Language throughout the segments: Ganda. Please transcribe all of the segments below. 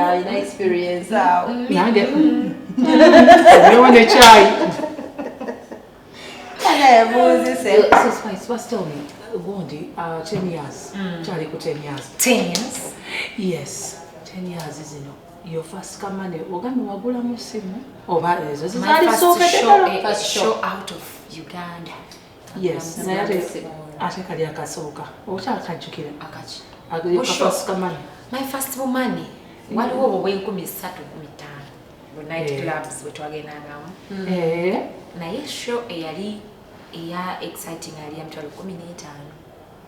Yeah, in experience. Nange. We want a chai. So Spice, what's tell me? Gondi, 10 years. Charlie, 10 years. 10 years? Yes, 10 years is enough. Your first command, Ogami Wagula Musimu. Oh, my first show out of Uganda. Yes, Atakalia Kasoka. What are Kajukira? My first money. What over when come is Saturday midtown. Night clubs which again now. Naye show a exciting area to communicate.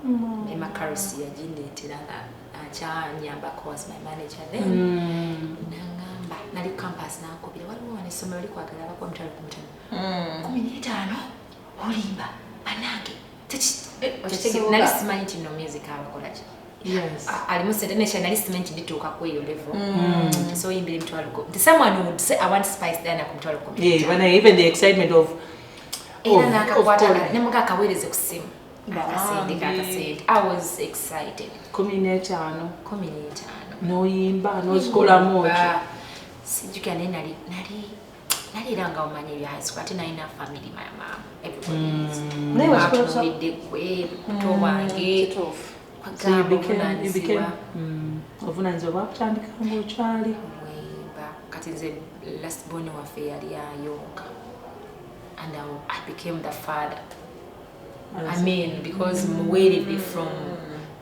Emma Carosi agenda Nayambalako was my manager then. Nali campus na kopira waliwo anesoma bali kwagala bakwa mutalo kumutano. Communicate ano olimba anange. Nali simanyi no music abakola. Yes. Ali most internationalist ndituuka ku eyo level. So yimbira mutwalo ko. Someone would say I want spice there na kumutwalo ko. Yeah, when even the excitement of nemuga kawereze kusimu. I was excited. Community ano. No yimba, no schola moja. Sijukane nali ranga omanye bya high school ate naina family my mom. Everybody. Naye was So you became ovunanzo bakutandika ngochali. Kati nze last born wafe yali ayoka. And I became the father. I mean, because where did they from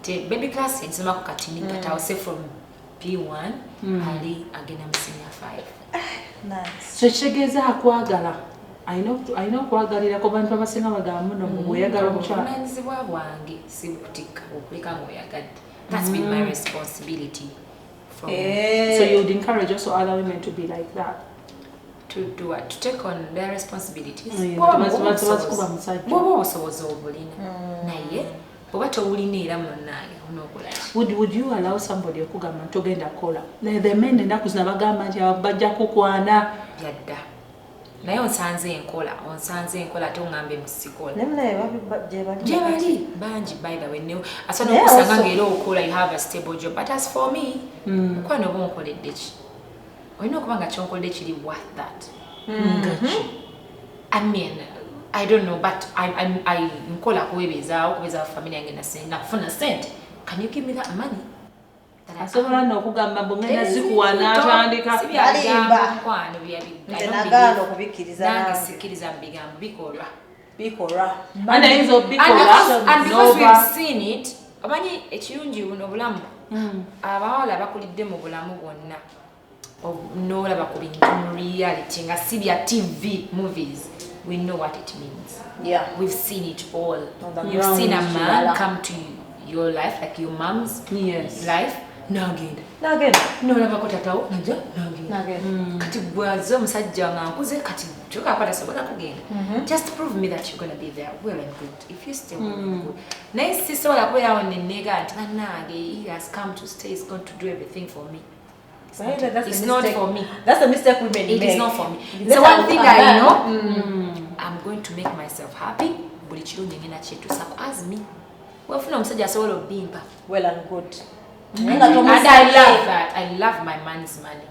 baby class in Sema Katini, but I'll say from P1, Ali again I'm senior 5. Nice. So chegeza hakwagala. I know kwagalira ko bantu abasinga bagamba no muyagala mukyala. Nanzibwa bwange sibutika okuleka ngoyagadde. That's been my responsibility. So you would encourage also other women to be like that. To do what? To take on their responsibilities. Would you allow somebody okugamba togenda kola? The men endaku zinabagamba nti bajja kukwana yadda. Naye onsanze enkola tongambe musikola. Nemle jebali banji by the way no. Asana okusanga ngero okola you have a stable job. But as for me, kwa no bonkoledde ki. Oyina okubanga kyonkoledde kiri worth that. I mean, I don't know, but I nkola kuwebeza family yange nafuna sent. Can you give me that money? Asobola n'okugamba mbongenda zikuwana atandika alimba kwano nagano kubikiriza nange sikiriza mbigambo bikora and because we've seen it amanyi ekirungi buno bulamu abawala bakulidde mu bulamu bwonna nola bakubintu mu reality nga sibya TV movies. We know what it means. Yeah, we've seen it all. You've seen a man come to your life, like your mom's life. Nagenda nola bakotatawo nagenda kati bwazo musajja nga nkuze kati choka kwata sobola kugenda. Just prove me that you're going to be there well and good. If you stay well and good, nice sisola kubeera on nega nti nange he has come to stay, is going to do everything for me. It's not for me. That's the mistake women make. It is not for me. So one thing I know, I'm going to make myself happy. Buli kirungi ngena chetu sako as me. Wafuna omusajja asobola obimpa well and good. And I love that. I love my man's money.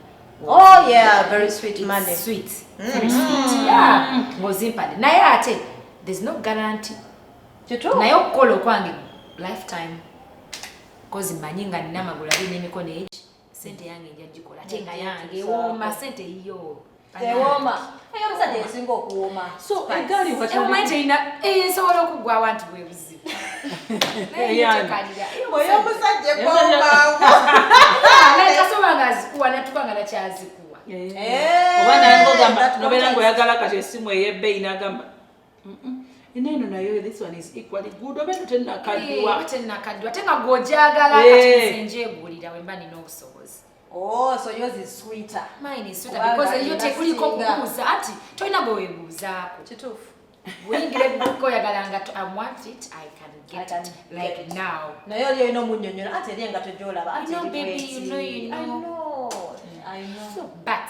Oh yeah, very sweet money. Sweet. Very sweet. Yeah. Ngozimpa. Naye ate there's no guarantee. Chito. Naye okolo kwange lifetime. Cause manyinga nina magula bine emikono each. Sente yange njagikola. Tenga yange woma sente iyo. Woma. Ayo musajja esinga okuwoma. So egali what you might ina sobola okugwa abantu bwebuzi. Oyo musajja kwamba. Like asobanga azikuwa natukanga na kyazikuwa. Obana ngo gamba nobera ngo yagala kati esimu eyebbe inagamba. Ineno nayo this one is equally good. Obena tena kadwa. Tenga gojagala kati nje gulira wemba nino obusobozi. Oh, so yours is sweeter. Mine is sweeter because you take really kubuza ati toina bowe buzaako. Chitufu. Wingire buko yagalanga I want it, I can get it. Like now. Na yo ino munyonyola ate eri nga tojolaba ati baby, you know. I know. So, but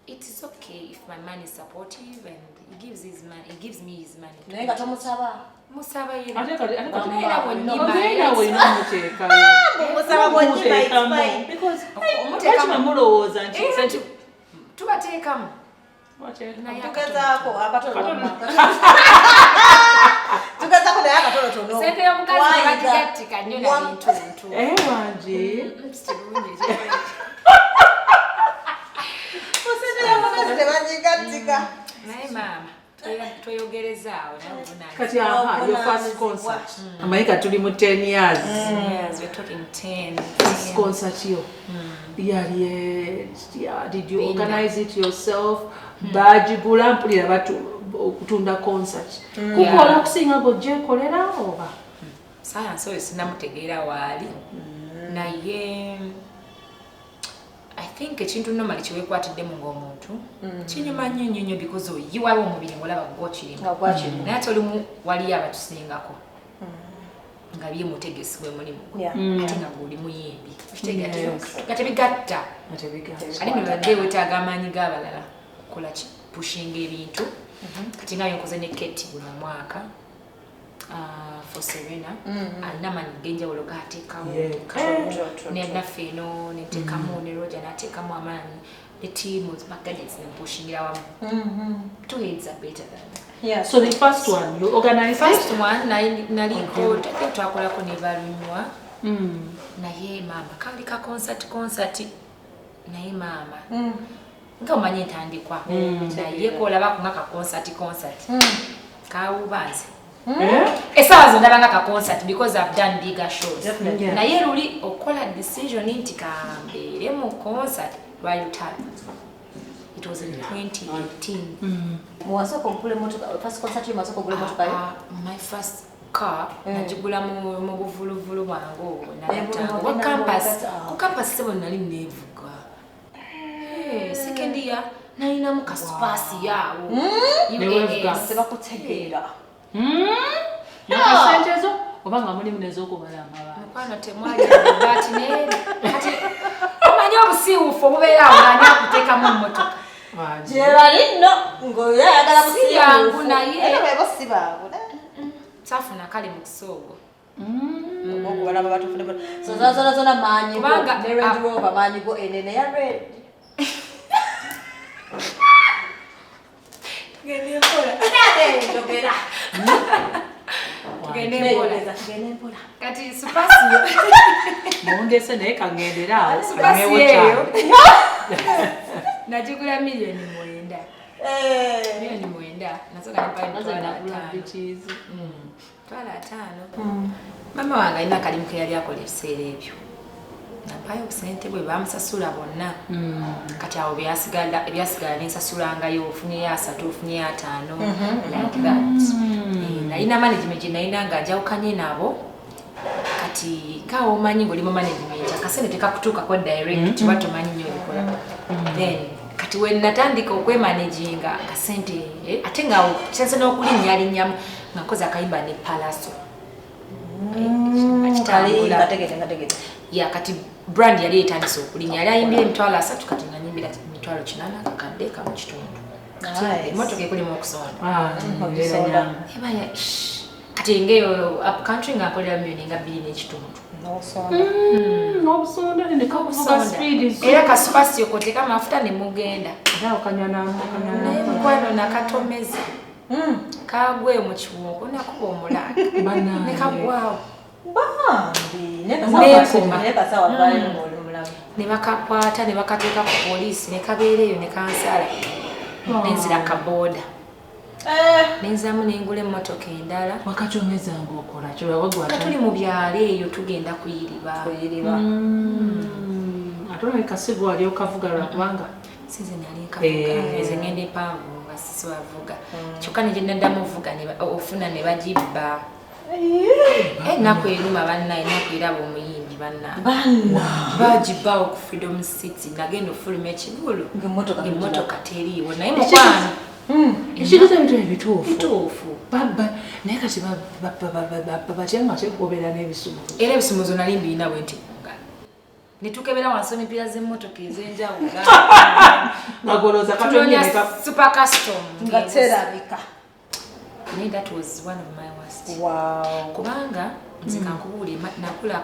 it is okay. okay if my man is supportive and he gives me his money. Naye nga tomusaba. Musaba yeye. Musaba bw'onyima it's fine. Because omuteka mulowooza nti tubateekamu. Tugezaako akatolo. Tugezaako naye akatolo tono. Sente y'omukazi bagigattika nnyo na bintu. Wanje. Sente y'omukazi tebagigattika. Naye maama tweyogerezaawo kati your first concert. Amayika tuli mu 10 years. Yes, we're talking 10. First concert yo. Yeah, did you organize it yourself? Bajigula mpulira batu okutunda concert. Kukola okusinga gojjekolera oba? Science oyo sinamutegeera waali. Naye I think ekintu normally kiwekwatiddemu ng'omuntu kinyuma nnyo because oyiwawo omubiri ng'olaba gwokirimu naye ate olimu waliyo abatusingako nga byemutegesi bwe mulimu ate nga gwoli muyimbi nga tebigatta ate nolwadde wetaaga amaanyi g'abalala kola pushinga ebintu kati nga yonkoze ne Keti buno mwaka for Serena anamanyi genjawulo gateekawo naffe eno neteekamu ne Roger nateekamu amaanyi the team was bagadets ne pushingira wamu 2 heads are better than Yeah. So the first one you organized first one naliko I twakolako ne balunywa naye mama kali ka concert naye mama nga omanyi entandikwa naye kolaba ku ngaka concert kawubanze esawa zondabanga ka concert because I've done bigger shows. Naye luli okola decision nti kambeere mu concert lwayutala. It was in 2018. Mwasoko kugula motoka first concert mwasoko kugula motoka yo? My first car najigula mu buvuluvulu bwangu na campus sebo nali nevuga. Second year nalina mu kaspasi yawo. Nevuga seba kutegeera. Nakasentezo obanga mulimu nezokubala amabanga. Mukwana temwaje bati ne kati omanyi obusiwufu obubeera ngani akuteeka mu motoka. Jebali no ngoya yagala kusiya yangu naye. Ebe bosibangu. Safuna kali mu kisoogo. Ngoku balaba batufune. So zona manyi go. Ne Range Rover manyi go enene ya red. Tugende mpola. Ndogera. Tugende mpola. Kati supasiyo. Mondese naye kangendera. Supasiyo. Najigula milioni 9. Milioni 9. Nasoka nipa bichizi. Twala 5. Mama wange alina kalimu ke yali akola ebiseera ebyo. Nampayo obusente bwe bamusasula bonna. Kati awo ebyasigala nensasulangayo ofunye ya 3 ofunye ya 5 like that. Nalina management gye nalina nga njawukanye nabo. Kati kawo omanyi ng'oli mu management akasente tekakutuuka kwa direct batomanyi nnyo ebikola. Then kati we natandika okwemanaginga akasente ate nga kyense n'okulinnyalinnya nga nkoze akayimba ne Palaso. Ngategete. Ya kati brand yali etandise okulinnya yali ayimbira emitwalo 3 kati nanyimbira emitwalo 8 kakadde ka mu kitundu. Emotoka ekulimu okusonda. Ebaya kati ngeyo up country ngakolera milioni nga 2 n'ekitundu. N'obusonda ne kakuvuga speed. Era kasupasi okoteka amafuta ne mugenda. Era okanyana. Naye mukwano nakatomeza. Kagwe mu kiwonko nakuba omulaka. Ne kagwawo. Bambi. Neka sawa bali mu mulamu. Ne bakakwata ne bakateeka ku poliisi ne kabeereyo ne kansala. Nenzira kaboda. Nenzamu nengula emmotoka endala. Wakatomeza ng'okola kyo wagwa. Katuli mu byalo eyo tugenda kuyiriba. Atona kasigo ali okavuga lwakubanga. Sinze nali kavuga. Nze ngende empanvu nga sisi wavuga. Kyokka ne gye naddamu ovuga ne ofuna ne bagibba. Naku eruma bannaye naku eraba omuyimbi banna. Bagibba ku Freedom City nagenda ofuluma ekigulu. Emmotoka teriiwo naye mukwano. Ekigezo ebituufu. Bituufu. Baba naye kati bakyanga kyekubera n'ebisumu. Era ebisumu zonna nali mbirina bwe nti nitukebera wansomi pia z'emmotoka ez'enjawulo ngagoloza katonyeka super custom ngaterabika. That was one of my worst. Wow. Kubanga nze kankubuli nakula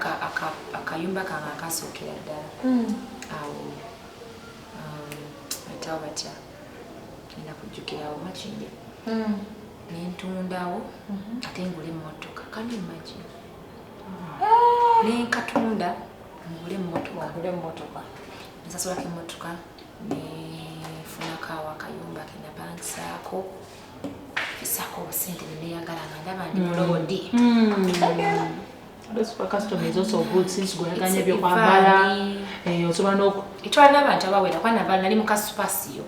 akayumba kange akasookera ddala awo ayitawo batya nina kujjukirawo Makindye nentundawo ate ngula emmotoka. Can you imagine? Nenkatunda ngula emmotoka nesasulako emmotoka nefunako awo akayumba kenapangisaako fisako obusente neneyagala nga ndaba ndi mulodi. The super custom is also good since goyaganya ebyokwambala osobola n'oku etwala n'abantu abawera kwa navala nali mu kasupasiyo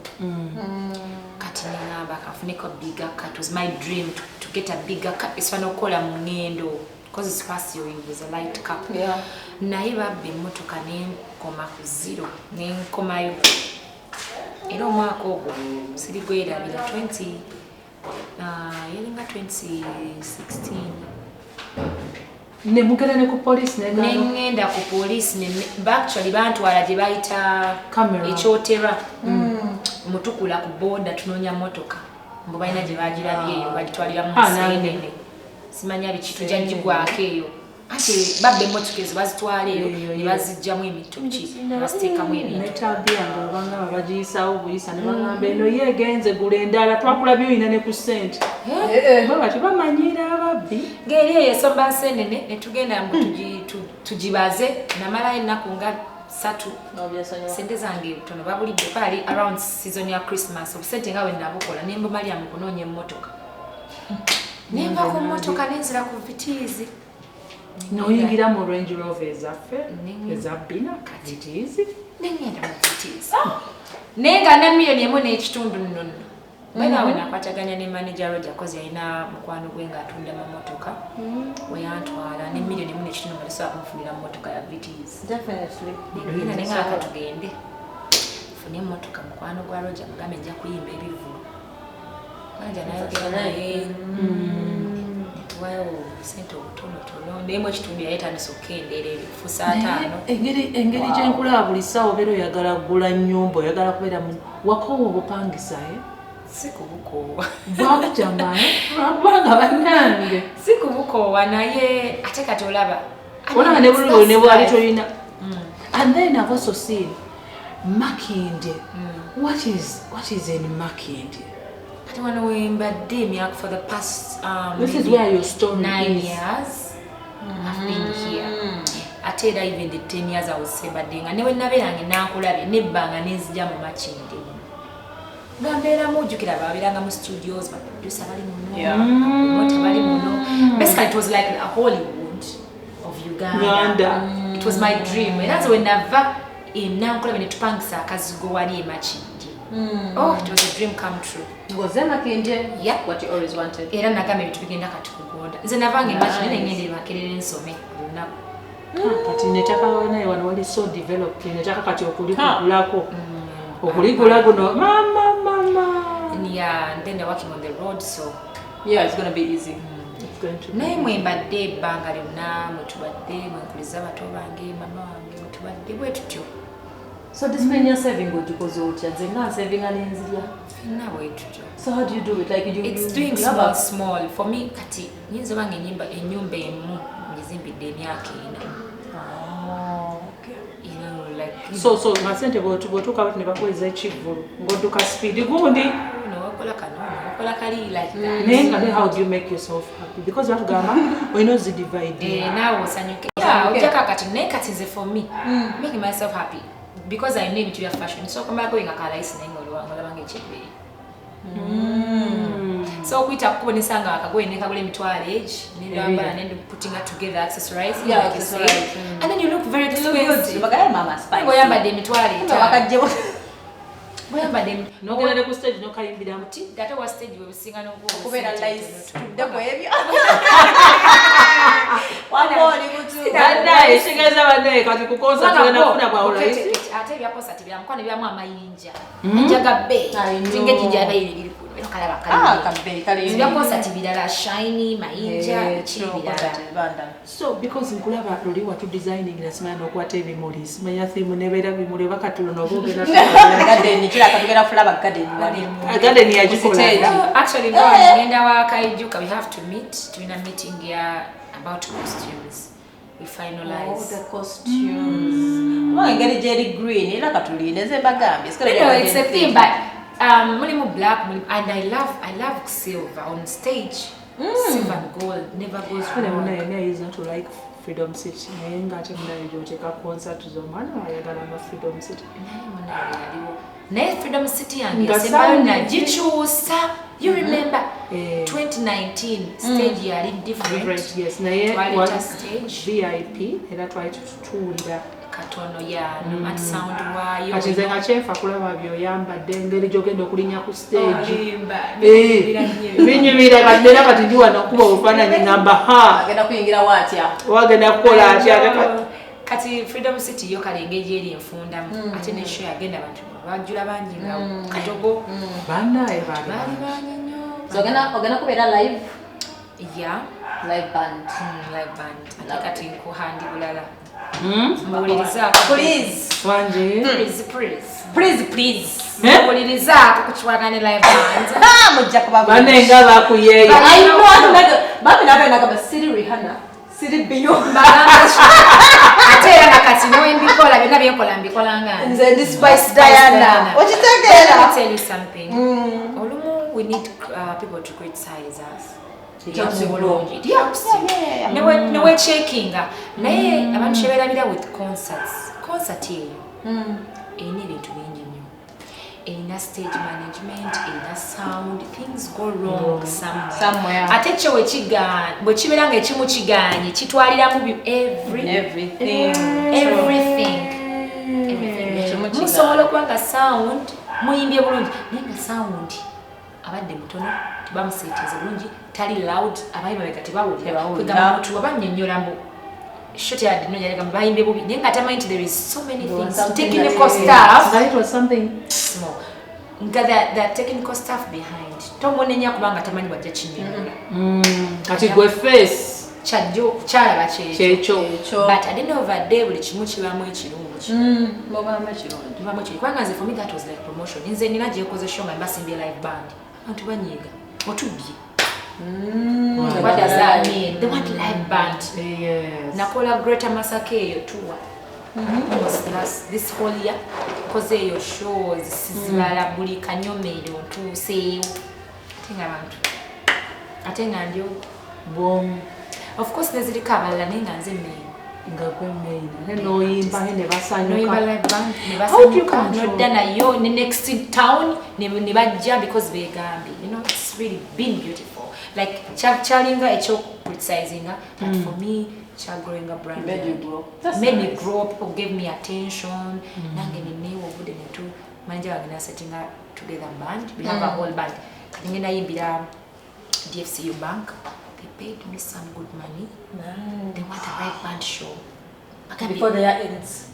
kati nengamba kafuneko bigger car. It was my dream to get a bigger car esifaana okukola mu ngendo because spasiyo was a light car. Naye babba emmotoka nenkoma ku zero nenkomayo era omwaka ogwo siri gwerabira 20 yelinga 2016 nemugenda ne ku police nengenda ku police actually bantwala gye bayita ekyotera mutukula ku boda tunoonya motoka mbu balina gye bagirabyeeyo bagitwaliramu nseenene simanya bikitu jagigwako eyo ate babba emmotoka ezo bazitwala eyo ne bazijjamu emituki baziteekamu ebintu netabyanga abanga babagiyisawo buyisa ne bagamba eno yeegenze gula endala twakulabye oyina ne ku ssente baba tebamanyira ababbi ngeri eyo esomba nseenene ne tugenda mbu tugibaze namalayo ennaku nga 3 sente zange tono babulidde pali around season ya Christmas obusente nga wenabukola nembo Mariam kunoonya emmotoka nemba ku mmotoka nenzira ku vitiizi noyingira mu Range Rover ezaffe ezabbina katitiizi nengenda mu vitiizi nenga na million emu n'ekitundu nnono bwenawe nakwataganya ne manager Roger kozi yalina mukwano gwe ng'atunda mamotoka weyantwala ne million emu n'ekitundu nga tasobola kumufunira mmotoka ya vitiizi. Nengenda nenga akatugende fune emmotoka mukwano gwa Roger mugambe nja kuyimba ebivulo manager nayogera naye netuwayo sente obutonotono ndemu ekitundu yayetandisa okukendeera ebifusa 5 engeri gyenkulaba buli ssaawa obeera oyagala kugula nnyumba oyagala kubeera wakoowa obupangisa sikubukoowa bwakujamaye lwakubanga bannange sikubukoowa naye ate kati olaba olaba ne bululu ne bwali toyina. And then I've also seen Makindye. What is in Makindye? I don't know where for the past this is where your story 9 is. years I've been here. I tell you even the 10 years I was sebadinga newe naberange nakulabye nebbanga nezija mu Makindye ngambera mujukira babiranga mu studios but producer bali muno what bali muno basically it was like a Hollywood of Uganda. It was my dream and that's when never in nakulabye netupangisa akazigo wali Makindye. Oh, it was a dream come true. Was that Makindye? Yeah. What you always wanted? Era nagambe bitugenda kati kugonda nze navange Makindye nengende makerere nsome lunaku kati netaka naye wano wali so developed netaka kati okulikulako okulikula guno mama and then they're working on the road so yeah it's going to be easy. It's going to be naye mwembadde ebbanga lyonna mwetubadde mwenkuliza bato bange mama wange mwetubadde bwe tutyo. So this means you're saving good because you're not saving an enzia. Na bwe tutyo. So how do you do it? Like it's doing small for me kati nyinza bange enyumba emu ngizimbidde emyaka 4. Okay. You know like so masente bwotuka bati ne bakweza ekivulu ng'odduka speed gundi wakola kali like that. Then how do you make yourself happy? Because you have gama we know the divide. Now osanyuke. Yeah, ojaka kati ne kati nze for me making myself happy because I name it to your fashion. So come going akala isi nengo bange chebe. So kuita kubonesa nga akagwe ne kagule mitwale age nilamba nende putting it together accessorize and then you look very expensive. Bagaya mama spice. Ngoyamba de mitwale bakajje ngoyamba de no genda ku stage no kayimbira muti data wa stage we singa no go kubera lies tudako ebyo waboli butu banda eshigaza banda kati ku concert genda kufuna kwa ulais ate bya concert bya mkwano bya mama yinja njaga be tinge jinja bayiri kalaba kali nzibya concert bilala shiny mayinja chibirala so because nkulaba luli watu designing na simana okwata ebimuli simanya theme nebeera bimuli bakatulo nobogera garden kila katugera flower garden yagikola actually no ngenda wa kaijuka we have to meet to in a meeting here about costumes we finalize the costumes ngeri jelly green ila katulineze bagambi it's a theme but mulimu black and I love silver on stage. Silver and gold never goes wrong. Naye is not like Freedom City. Naye ngate munayo joteka concert zomwana ayagala ma Freedom City. Naye Freedom City yangesembayo nagikyusa. You remember 2019 stage yali different. Yes, naye stage VIP era twalitutuulira katono ya no sound wayo kati nze nga kyefa kulaba byoyambadde engeri gyogenda okulinya ku stage binyumira kadera kati ndi wano okuba obufaananyi ngamba agenda kuyingira watya wagenda kukola atya kati Freedom City yo kale engeri eri enfundamu ate ne show yagenda abantu bajjula bangi nga katogo bannaye bali bangi nnyo so ogenda kubeera live live band ate kati nkuhandi bulala Mulirizaako kukiwagane live band. Mujja kuba banenga bakuyeeyo. I know babi nabe Siri Rihanna, Siri Bio. Ate era nakati noembikola byonna byenkola mbikolanga. Nze ndi Spice Diana. Okitegeera. Let me tell you something. Olumu we need people to criticize us. Newe checkinga naye abantu kyebeerabira with concerts concert eyo erina ebintu bingi nnyo erina stage management erina sound things go wrong somewhere ate kyo bwe kibeera nga ekimu kiganye kitwaliramu everything musobola okuba nga sound muyimbye bulungi naye nga sound abadde mutono tebamuseeteze bulungi tali loud abayi babeka tebawulira kwegamba mutu abanyonnyola mbu shot yadde no yalega bayimbe bubi naye nga tamanyi there is so many things technical stuff that was something small that technical stuff behind tomonenya kubanga tamanyi bajja kinyonnyola kati gwe face kyalaba kyekyo but at the end of the day buli kimu kibamu ekirungi kubanga nze for me that was like promotion nze nina gyekoze show nga mbasimbye live band abantu banyiga otubye what does that mean? They want live band. Yes. Nakola Greater Masake tour. This whole year, because your shows, Sizala, Buli, Kanyomero, to say, I think and you. Boom. Of course, there's the Cavalani and the main. No, live band. How do you control? Then you in the next town, never jam because we gambi. You know, it's really been beautiful. Like Chalinga, echo criticizing her, but for me, growing a brand made me grow. People gave me attention. Nangeni ne wobude netu manager wagena setting up together band. We have a whole band. Ngena yimbira DFCU Bank. They paid me some good money. They want a live band show. Before the year ends.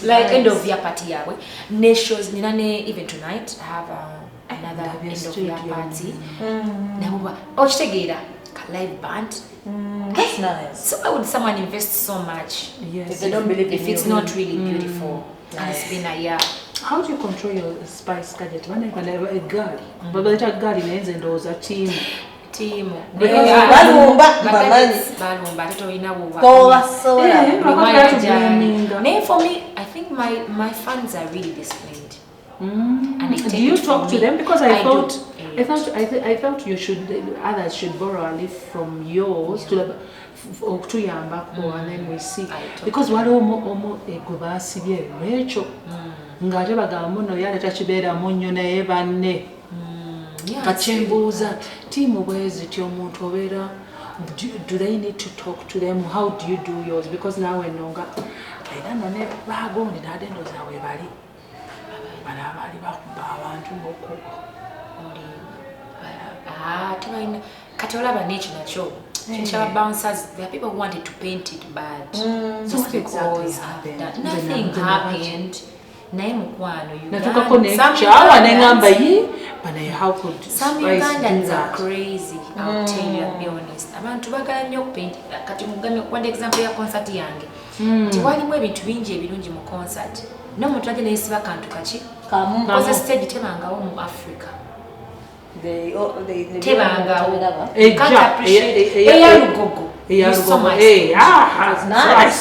Like end of year party yawe. Ne shows ninane even tonight I have another end of year party. Nabuba okitegeera live band. That's nice. So why would someone invest so much if they don't believe if it's not really beautiful? And it's been a year. How do you control your spice gadget? When I have a girl, but a girl in and those a team. For me, I think my fans are really disciplined. And do you talk to them? Because I thought you should others should borrow a leaf from yours to Yambako and then we see because what almost a gubasi Rachel ngate bagamba no yaleta kibeera munnyo naye banne kachembuza timu bwezi ti omuntu obeera do they need to talk to them? How do you do yours? Because now we know era nane bagondi nadendo zawe bali balabali bakuba abantu bokuba tubaina kati olaba n'ekyo nakyo kyaba bouncers. There are people who wanted to paint it bad just because nothing happened. Naye mukwano natukako nekyawa nengamba yi But how could some Spice Ugandans do that? are crazy, I'll tell you, I'll be honest. Abantu bagala nnyo paint kati mugambe one example ya concert yange. Nti walimu ebintu bingi ebirungi mu concert. N'omuntu agenda yesiba kantu kaki kamu koze stage tebangawo mu Africa. They Tebangawo.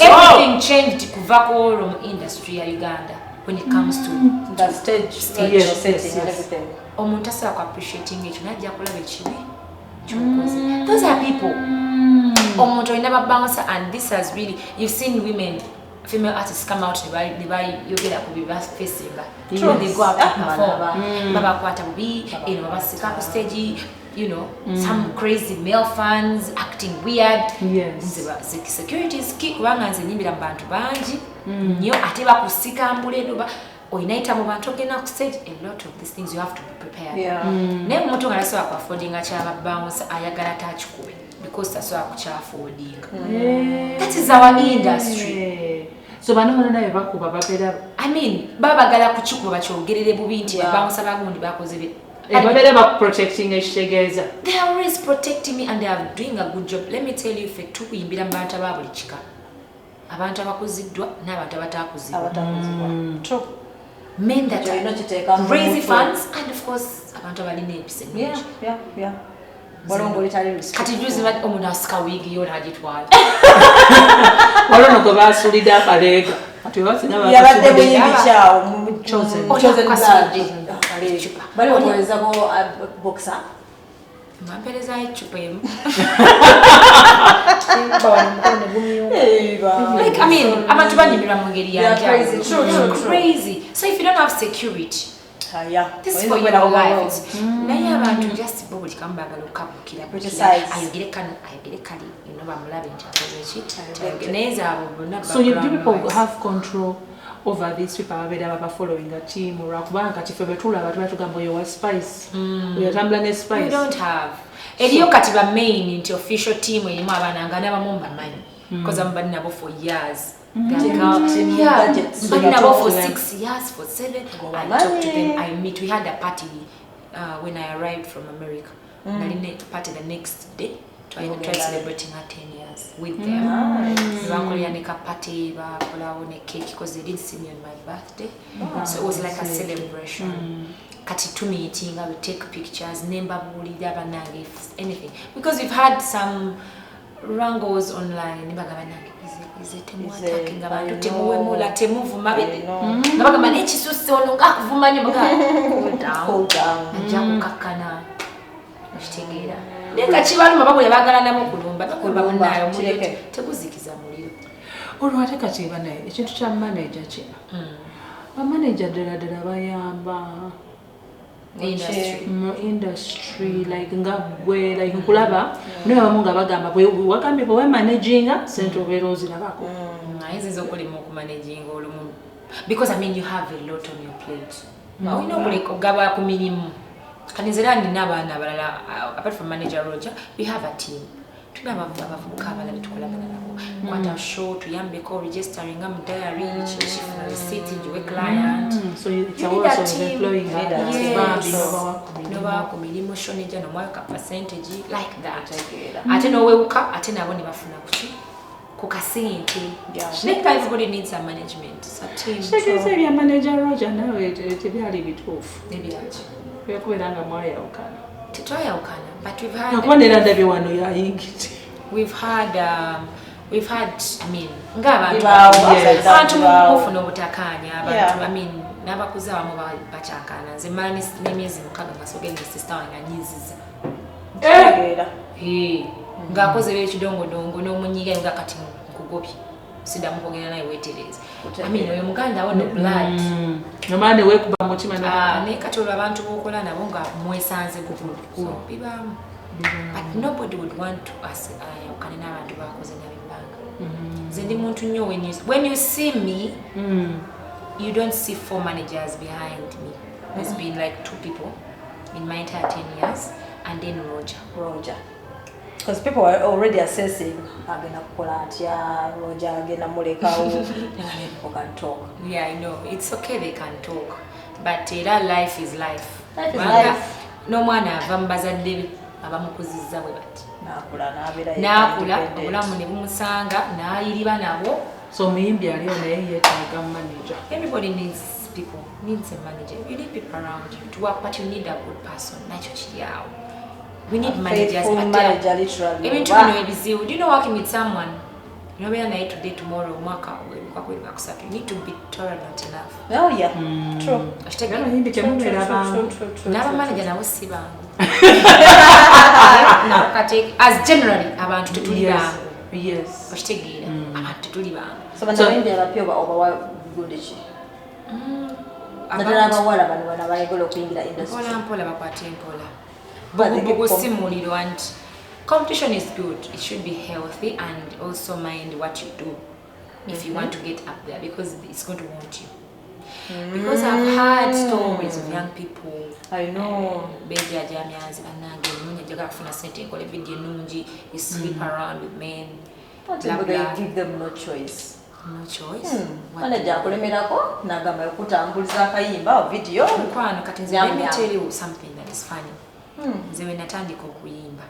Everything changed kuva ku from industry ya Uganda when it comes to the stage setting and everything. Omuntu asaba ku appreciating ekyo najja kulaba ekibi ky'okoze. Those are people. Omuntu olina ba bouncer, and this has really, you've seen women, female artists come out they buy yogera ku biba facing when they go out to perform. Baba kwata bubi, baba sika ku stage, some crazy male fans acting weird. Yes. Securities kick kubanga nze nyimbira mu bantu bangi nnyo ate bakusika mbuledo oyinaita mu bantu ogenda ku stage. A lot of these things you have to be prepared. Naye omuntu nga tasobola ku affording akyaba bounce ayagala takikube because tasobola kukyafording. That is our industry. So bano naye bakuba babera, I mean babagala kukikuba bakyogerere bubi nti bounce abagundi bakoze be. Babera ba protecting ekitegeeza. They are always protecting me and they are doing a good job. Let me tell you, if it took yimbira mu bantu ababuli kika, abantu abakuziddwa n'abantu abatakuziddwa. True. Men that are crazy fans, and of course abantu abalina empisa ennungi. Yeah. Bolongo litali respect. Kati juzi omuntu asika wigi yo n'agitwala. Waliwo gwe baasuulidde akaleega. Kati basinga yabadde buyimikyawo mu chosen bali omuweza ko boxer mampereza echupa emu. Like, I mean, abantu banyimirwa mu ngeri yanjye. Crazy. So if you don't have security, this is for your life. Naye abantu just bubuli kambagala okukabukira ayogere kali bamulabe nti akoze ki neza abo bonna. So you people have control over these people ababa following a team or kubanga kati fe betulaba tubatugamba yo Spice uyatambula ne Spice. You don't have eriyo kati ba main nti official team erimu abananga n'abamu bamanyi because I'm been nabo for years. Been nabo for 6 years, for 7. I talk to them, I meet. We had a party when I arrived from America. Naline party the next day. Try celebrating her 10 years with them. Bakolyaneka party, bakola ne cake because they didn't see me on my birthday. So it was like a celebration. Kati to meeting, I will take pictures, nemba bulida banange, anything. Because we've had some wrangles online. Is it attacking abantu temuwemula temuvuma bede nabagamba n'ekisusse ono ngakuvuma nnyo mga cool down ajja kukakkana ekitegeera neka kibaluma babule baagala nabo okulumba bakulumba munayo omuliro teguzikiza muliro olwate kati banaye ekintu kya manager kino bamanager ddala bayamba industry like ngagwe like kulaba naye bamunga bagamba wakambe bwe managinga sente oberozi nabako izo zokulima okumanaging olumu because I mean you have a lot on your plate. We know like ogaba ku minimu kanizera ndina abaana abalala apart from manager Roger we have a team. Tuna abavubuka abalala tukolagana nabo kwata show tuyambeko registering am diary chief na receipt njiwe client. So it's also employing others noba ku minimu shonija no mwaka percentage like that. Ate no wewuka ate nabo ne bafuna kuki kukasente. Like everybody needs a management. It's a team. Shekeze bya manager Roger nawe tebyali bituufu. Maybe that. Yakubiranga mwaya ukana. Titoya ukana. But we've had. Nakwandera ndabe wano ya ingiti. We've had I mean abantu mufuna obutakanya abantu I mean nabakuza bamu bachakana nze mani n'emyezi mukaga ngasoge ne sister wange anyiziza ngakoze bye kidongo n'omunyiga nga kati nkugobye sida mukogera naye wetereza I mean oyo muganda wano blood nomane wekuba mutima na ne katolo abantu bokola nabo nga mwesanze gukulu bibamu. But nobody would want to ask ukanena abantu bakoze nabibanga. Zendi muntu nnyo when you see me you don't see 4 managers behind me. There's been like 2 people in my entire 10 years and then Roger. Because people are already assessing agenda kukola atya Roger agenda mulekawo people can talk. Yeah, I know. It's okay they can talk. But life is life. n'omwana ava mu bazadde be abamukuzizza bwe bati n'akula obulamu ne bumusanga n'ayiriba nabo. So muyimbi aliyo naye yeetaaga manager. Everybody needs people, needs a manager. You need people around you to work, but you need a good person. Nakyo kiri awo. We need managers. Manager literally. Even to know ebizibu. Do you know working with someone? You know where Naye today, tomorrow, mwaka webakusatu. You need to be tolerant enough. Oh yeah, true. Naba manager nabo si bangu. As generally abantu tetuli bangu. Yes. Okitegeera abantu tetuli bangu. So banayimbi abapyo oba gudechi. Nadala abawala bano abayagala okuyingira industry. Mpola bakwate empola. Bugusimuliro and competition is good. It should be healthy and also mind what you do if you want to get up there, because it's going to want you. Because I've heard stories of young people. I know. Beja jamyazi banange munye jaga kufuna sente nkole video nungi, you sleep around with men. But they give them no choice. No choice. Manager akulemerako nagamba okutambuliza akayimba video. Mukwano kati nze let me tell you something that is funny. Nze we natandika okuyimba.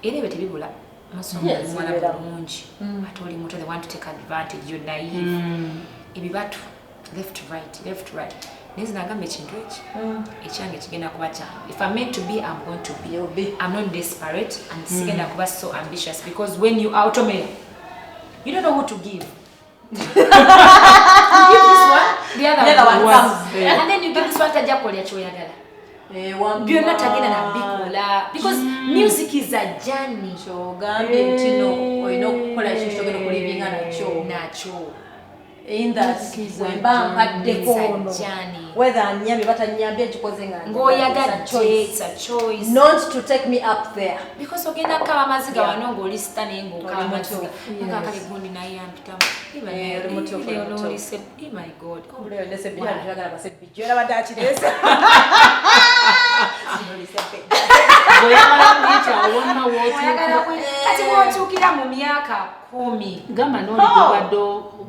Era bete bibula masomo mwana bulungi. Atoli muto they want to take advantage, you're naive. Ebibatu left right. Nezi nagamba ekintu eki. Ekyange kigenda kuba kyange. If I'm meant to be, I'm going to be. You'll be. I'm not desperate and sigenda kuba so ambitious, because when you automate, you don't know who to give. You give this one, the other one comes. And then you give this one tajja kolya kyoyagala. Byonna tagenda na bikola, because music is a journey. Gambe ntino oyina okukola ekintu kyogenda okulivinga nakyo. In that wemba mpaddeko ono whether anyambi batanyambi ekikoze nga ng'oyagadde, it's a choice not to take me up there, because ogenda kaba amaziga wano ng'oli sita naye ng'okaba amaziga ng'akale gundi naye yampitamu my God kati bw'otuukira mu myaka 10 gamba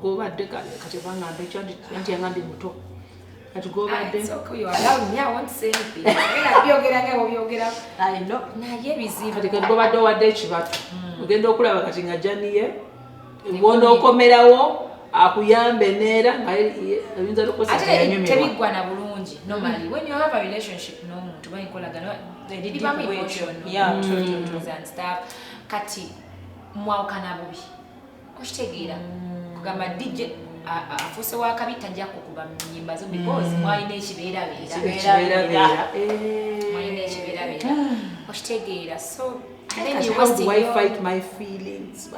gobadde kati bangambe ekyanti yangambye muto kati gobadde naye bizibu kati gobadde owadde ekibatu ogenda okulaba kati nga janiye wona okomerawo akuyambe neera ayinza tebiggwa na bulungi normally when you have a relationship n'omuntu bayikolagana bibamu emotion and stuff kati mwawukana bubi okitegeera kugamba DJ afuuse wakabi tajja kukuba mu nnyimba zo because mwalina ekibeerabeera okitegeera so then you how do I fight my feelings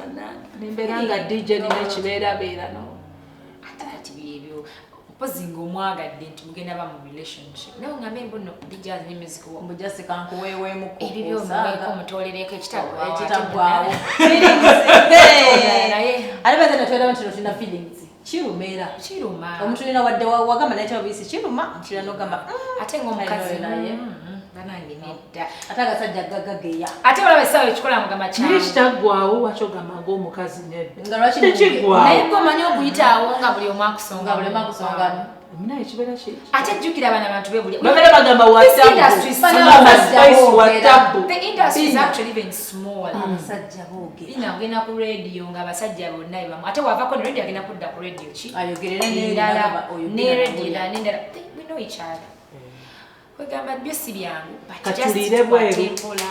nembeera nga DJ nina ekibeerabeera no ati byebyo pozinga omwagadde nti mugenda ba mu relationship nawe ngambe mbono DJ ne music wo mujase kankuweeweemu ebyo mweko mutolereko ekitagwawo alibeza netwera ntino tina feelings kiruma omuntu nina wadde wagamba naye kyabisi kiruma ntira nogamba ate ng'omukazi naye banange nedda ate agasajja gagageya ate olaba essaawa ekikola mugamba kyange kitagwawo wakyogamba ng'omukazi nedda nga lwaki naye gwomanyi okuyitaawo nga buli omu akusonga Mina ekibeera ki ate jjukira abana abantu bebuli babera bagamba watabu the industry is actually even small abasajja booge ina ogenda ku radio nga abasajja bonna ebamu ate wavako ne radio agenda kudda ku radio ki ayogerera ne radio n'endala we know each other kwegamba byo si byangu katulire bweru mpola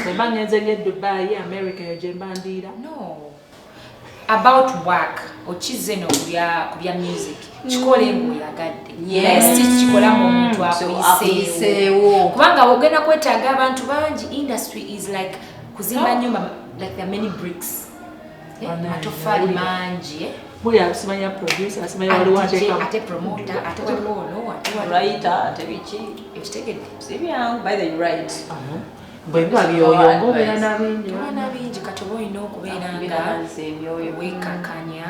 bwemba ngenze lye Dubai America yo gye mbandiira no about work okize no kubya music chikole ngoyagadde yes chikola mu muntu akuiseewo kubanga ogenda kwetaaga abantu bangi industry is like kuzimba nyumba like there are many bricks matofali mangi muli asimanya producer asimanya waliwo ate promoter ate waliwo ate writer ate bichi ekitegedde sibyangu by the right bwebwa byoyo ngobeera nabingi kati oba olina okubeera nga weekakanya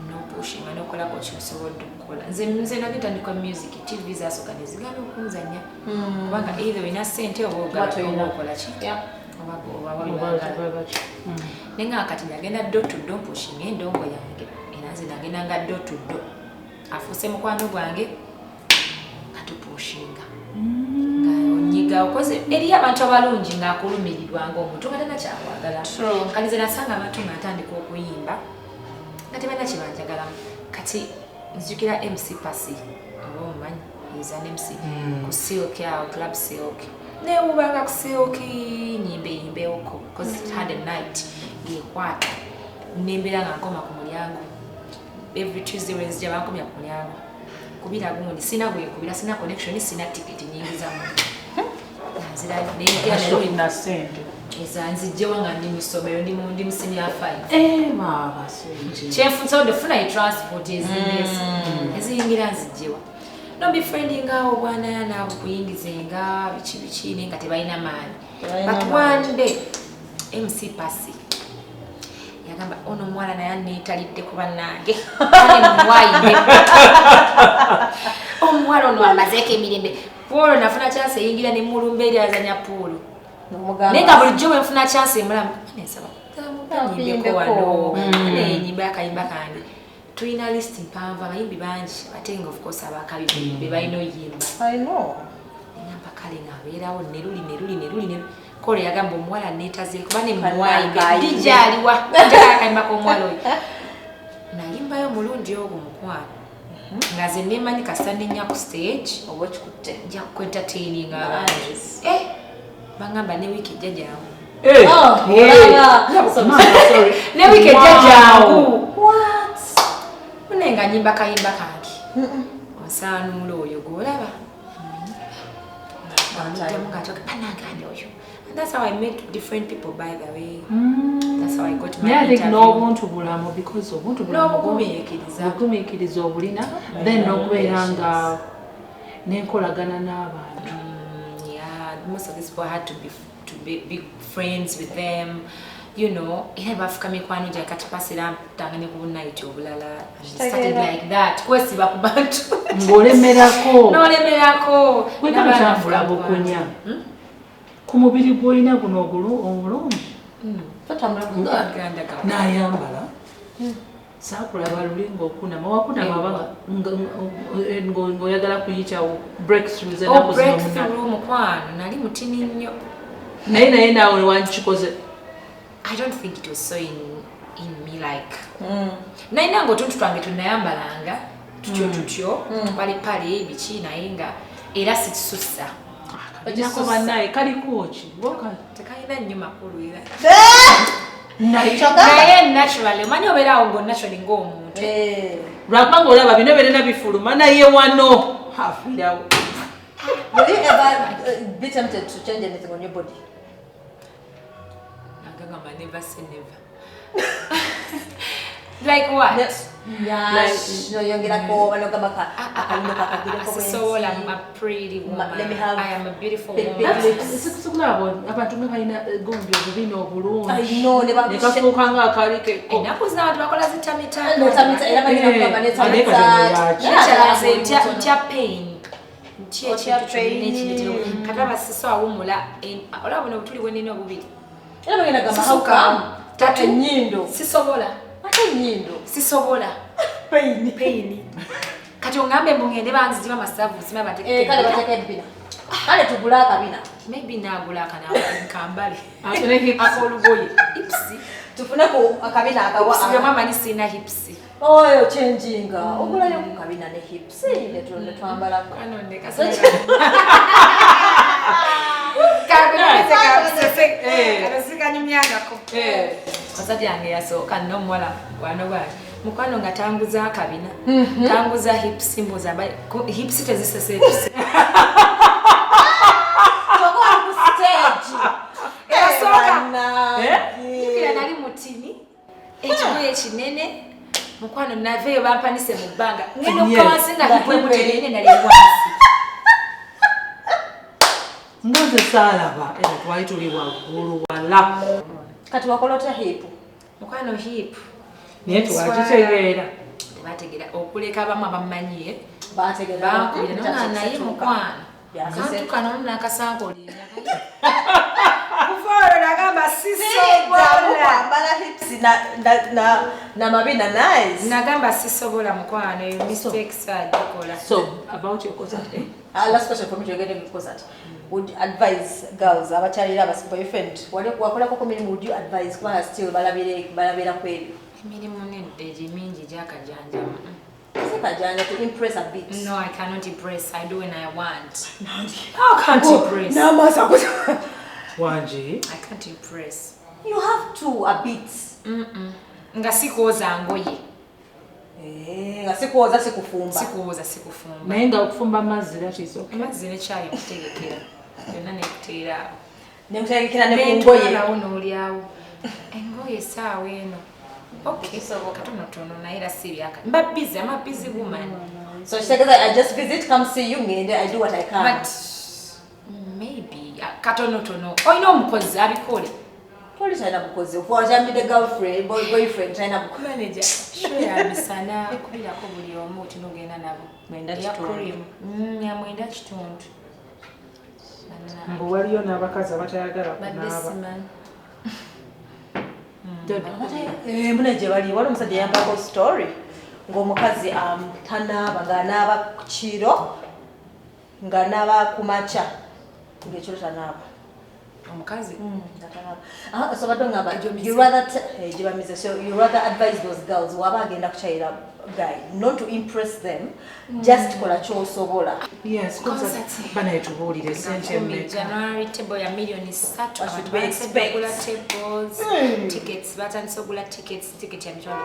n'opushinga n'okolako kyosobodde okukola nze nagitandika music tv zasooka ne zigana okunzanya kubanga either olina ssente oba okola ki naye nga kati nagenda ddo to ddo mpushinga endongo yange era nze nagenda nga ddo to ddo afuuse mukwano gwange nga tupushinga ngawo koze eri abantu abalungi ng'akulumirirwa ng'omuntu nga tana kyakwagala kalize nasanga abantu ng'atandika okuyimba nga tebalina kyebanjagala kati nzijukira MC Pasi oba omumanyi is an MC ku Silk awo Club Silk newubanga ku Silk nyimbeoko because it had a night ngekwata nembera nga nkoma ku mulyango every Tuesday Wednesday bankomya ku mulyango kubira gundi sina kubira sina connection sina ticket nyingi za muntu nazira nengera na sente ezanzijewa nga ndi misomero ndi musini ya 5 baba sente chefunza ndofuna transport eziyingira nzijewa no be friending awo bwana yana kuyingizenga bichi nenga tebalina maani but one day MC Pasi yagamba ono mwala naye netalidde kuba nange ane mwaide omwala ono amazeke emirembe polo nafuna chance yingira ne mulumbeeri azanya polo nenga bulijjo bwe nfuna chance emulamu nesaba nyimbe ko wano nyimba yakayimba kange tuyina list mpanvu abayimbi bangi batenga of course abakabi be balina oyimba I know namba kale ngabeerawo neruli kole yagamba omuwala netaze kuba ne mwayimbe dijaliwa akayimba k'omuwala oyo nayimbayo mulundi ogwo mukwano nga ze nemanyi kasita nenya ku stage oba kikutte nja ku-entertaining abantu bangamba ne wiiki ejja jangu ne wiiki ejja jangu munenga nyimba kayimba kange osaanuula oyo gwolaba that's how I met different people by the way that's how I got my interview no want to bulamo because obuntu bulamo kumikiriza obulina then nokubeeranga nenkolagana n'abantu most of these people had to be friends with them you know era bafuka mikwano gya kati pasira tangane ku night obulala started like that kwesiba ku bantu nolemerako kwekatambula bukunya ku mubiri gwolina guno omulungi Nayambala sakulaba lulingo okunama wakunama ng'oyagala kuyicawo breakthroughs enaku breakthrough mukwano nali mutini nnyo naye naawe wankikoze I don't think it was so in me like naina ngotuntu twange tunayambalanga tutyo pale bichi nayenga era sitususa Nakoba naye kalikochi boka tekaina nnyo makulu era naye naturally manyo bera ngo naturally ngo omuntu lwakubanga olaba bino berena bifuluma naye wano hafirawo. Will you ever be tempted to change anything on your body? Never say never. Like what? Yeah, like, no, you're gonna go and look back. So I'm a pretty woman. Let me have. I am a beautiful woman. I know. Never. Nekafukanga akalike. Enakuza abantu bakola zitamita. No, tamita. Era bagina kwamba neta pain. Kataba siso awumula. Olabona obutuli bwenene obubiri. Era bagina gamba hauka. Tatu nyindo. Sisobola. Ate nyindo. Sisobola. Pain. Kati ongambe mbungende banziziba masavu sima bateke. Kale bateke ebina. Kale tugula akabina. Maybe nagula kana nkambale. Ateneke akolugoye. Hipsi. Tufune ko akabina akawa. Sibyo mama ni sina hipsi. Oyo changing. Ogulayo ku kabina ne hipsi ne twambala. Ano ndeka sasa. Karasika nyumyanga ko. Asati yange yasoka no mwala kwano bali. Mukwano nga tanguza akabina. Tanguza hips symbol za bali. Hips tezisese. Toko ku stage. Yasoka. Kila nali mutini. Ekigoye kinene. Mukwano naveyo bampanise mu bbanga. Ngeno kawasinga kipwe mutelene nali wansi. Ngoze salaba era twali waggulu wala kati wakolota hip mukwano hip naye twakitegeera bategera okuleka abamu abamanyiye bategera bakubira naye mukwano kantukana n'akasankoli kuforo nagamba sisobola bala hips na mabina nice nagamba sisobola mukwano mistakes adukola so about your concert Last question for me to get because that would advise girls abachalira abas boyfriend wali wakola ko mirimu, would you advise kwa still balabira kweli emirimu n'edeje mingi jakajanja kajanja to impress a bit? No, I cannot impress. I do when I want. How can't impress? Wanji, I can't impress. You have to a bit. Nga sikoza ngoye. Nga sikoza sikufumba. Sikufumba. Naye nga okufumba amazzi that is okay. Amazzi ne chai kutegekera. Yonna ne kuteera. Ne kutegekera ne kungoye. Nawo n'olyawo. Engoye saawa eno. Okay, so katono naye era siriaka. I'm a busy woman. So she said I just visit, come see you, and I do what I can. But maybe katono. Oh, no, mukozi abikole. Koli china mukozi. For the girlfriend, boyfriend china mukozi. Manager, sure ya bisana kubira ko buli omu tinogenda nabo. Mwenda kitundu. Mwenda kitundu. Mbu waliyo n'abakazi abatayagala kunaaba. Muneje bali wali musajja yambako story ng'omukazi tanaaba ng'anaaba ku kiro ng'anaaba ku makya ng'ekiro tanaaba omukazi so badongaba you rather advise those girls waba agenda kukyayira guy not to impress them just kola kyosobola. Yes, banayetubuulire sente January table ya millioni 3 should we expect tables tickets batandise ogula ticket ya mitwalo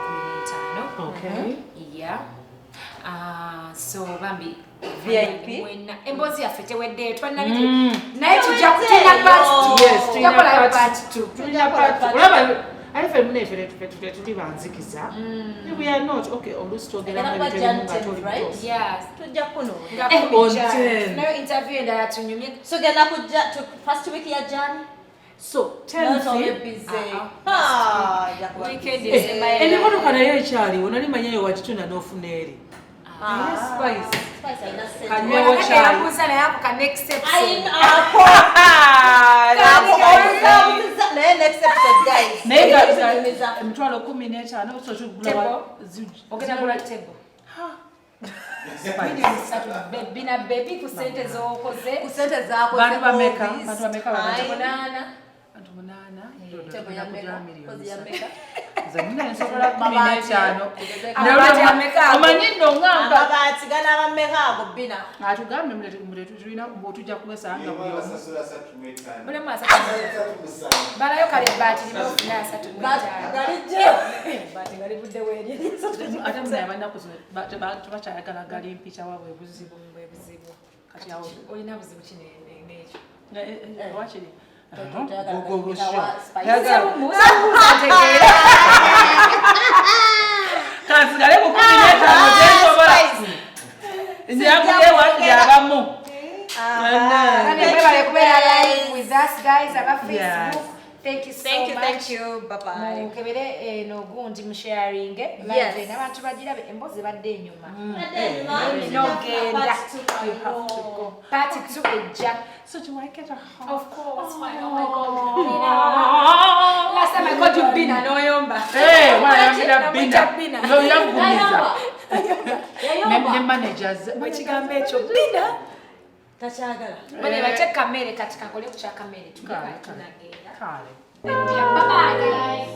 15. Okay. Yeah. So bambi VIP embozi yaffe tewedde twanabite naye tujja kutenda part 2. Yes, tujakola part 2. Tujja part 2. Olaba alife munefere tuli banzikiza. We are not okay olusi twogera mu ebintu right? Yes. Tujja kuno nayo interview endala tunyumye so genda kujja first week ya Jan. So 10th weekend December emotoka nayo ekyaliwo nali manyayo wakitunda n'ofuna eri. Spice kanyewo kyali naye ako ka next episode. Next episode guys. naye emitwalo 15 so tugula ogenda kula table. Bina baby ku sente z'okoze. Ku sente zaako bantu bameka Bantu 8. Table ya meka. Kozi ya meka. Zamina nsobola 15. Amanyi nno ngamba abati gana bameka ago bina. Atugambye muletu tulina mbotujja kuwesanga buli omu. Mule masa. Balayo kale bati ni bofuna 3. Galije. Bati gali budde weeri. Ate muna abanaku bakyayagala gali mpicha waabwe buzibu. Kati awo olina buzibu kinekyo. Wakiri kansigale mu 15 gyensobola njaguye wajabamu with us guys aba Facebook. Thank you so much. Thank you. Bye bye. Mukebere no gundi mu sharing. Yes. N'abantu bagirabe embozi badde enyuma. Nogenda. You have to go. Party to ejja. So do I get a hug? Of course. Why? Oh my God. Last time I got you Bina Noyomba. Hey, why am Bina? No, yangumiza. Yayomba. Ne managers. Mwekigambo ekyo Bina. Tachagala. Bane bache kamere katika kole kucha kamere. Kale. Bye bye guys.